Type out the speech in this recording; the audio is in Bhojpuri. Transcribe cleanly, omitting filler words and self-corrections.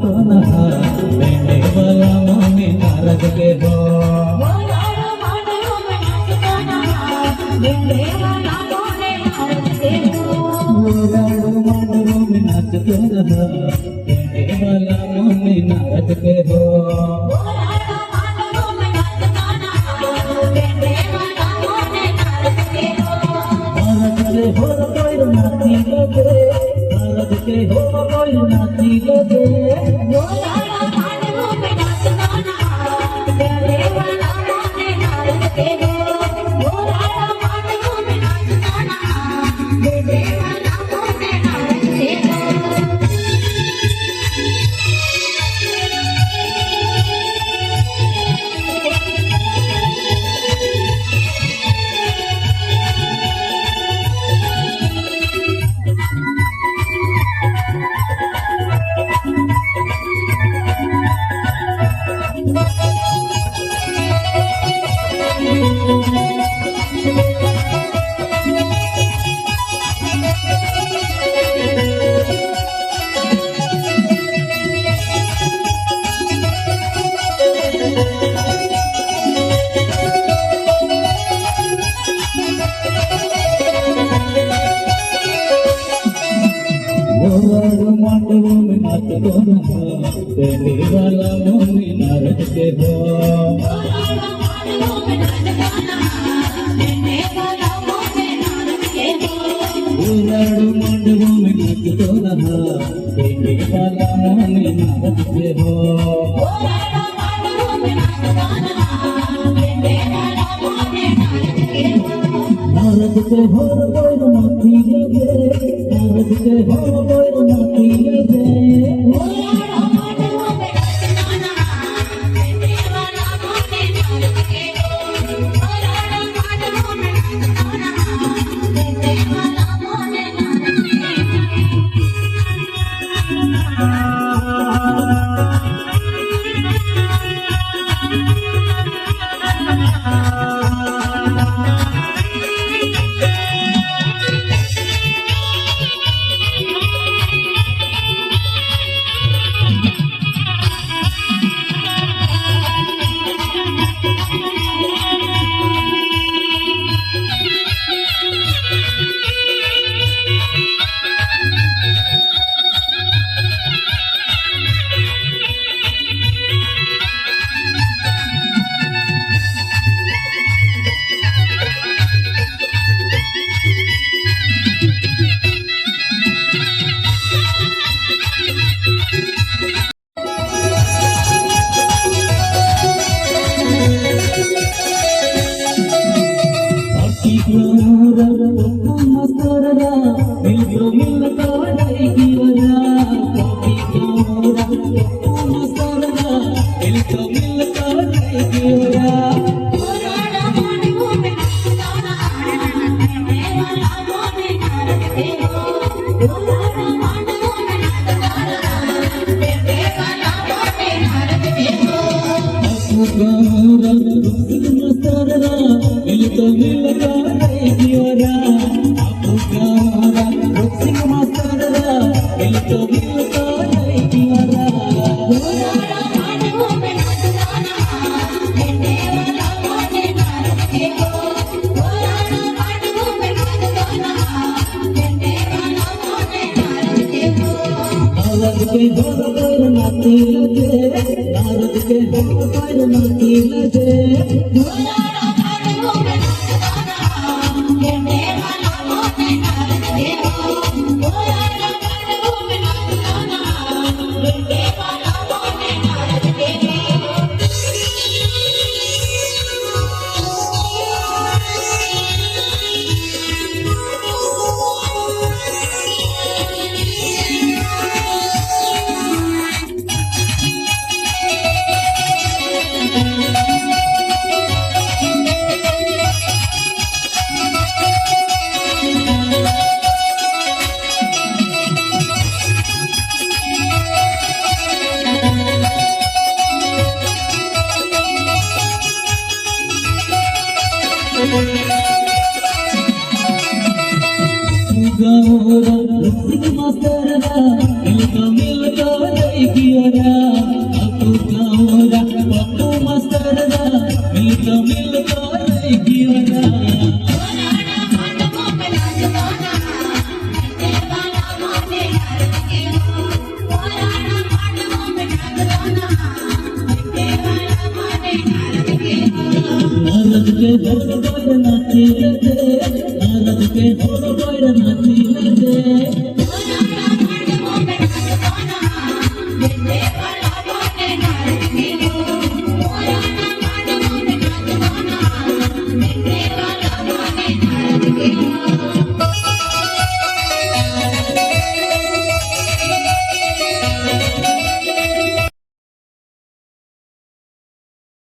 बेटे वाला मोने नारद के हो बोलाड़ो मांडलो में नाचता ना बेटे वाला मोने नारद के हो बोलाड़ो मांडलो में नाचता ना बेटे वाला मोने नारद के हो बोलाड़ो मांडलो में नाचता ना बेटे वाला मोने नारद के हो नारद के हो कोई नाची लगे नारद के हो कोई नाची लगे बोलाड़ो मांडलो में नाचता ना बेटे वाला मोने नारद के हो बोलाड़ो मांडलो में नाचता ना बेटे वाला मोने नारद के हो बोलाड़ो मांडलो में नाचता ना बेटे वाला मोने नारद के हो बोलाड़ो मांडलो में नाचता ना बेटे वाला मोने नारद के हो बोलाड़ो मांडलो में नाचता ना बेटे वाला मोने नारद के हो बोलाड़ो मांडलो में नाचता ना बेटे वाला मोने नारद के हो नारद के हो कोई नाची लगे नारद के हो कोई नाची लगे बोलाड़ो मांडलो में नाचता ना बेटे वाला मोने नारद के हो बोलाड़ो मांडलो में नाचता ना बेटे वाला मोने नारद बाकी क्यों मस्तरदा मिलको मिलको जाएगी वरा बाकी क्यों मस्तरदा मिलको मिलको जाएगी वरा बोलाड़ो मांडलो में नाचता ना बेटे वाला मोने नारद के हो बोलाड़ो मांडलो में नाचता ना बेटे वाला मोने नारद के हो मस्तरदा मिलको मिलको जाएगी वरा आपको प्यारा रुक मस्तरदा मिलको मिलको जाएगी वरा बोलाड़ो मांडलो में नाचता ना बेटे वाला मोने नारद के हो बोलाड़ो मांडलो में नाचता ना बेटे वाला मोने नारद के हो नारद के हो कोई नाची लगे नारद के हो कोई नाची लगे बोलाड़ो मांडलो में नाचता ना बेटे वाला मोने नारद के हो बोलाड़ो मांडलो में नाचता ना बेटे वाला मोने नारद के हो ગીવરા આખો ગાવરા પપ્પુ માસ્તરના મિલતો મિલતો રહી ગીવરા नारद के ढोल पर नाची लगे नारद के ढोल पर नाची लगे Thank you.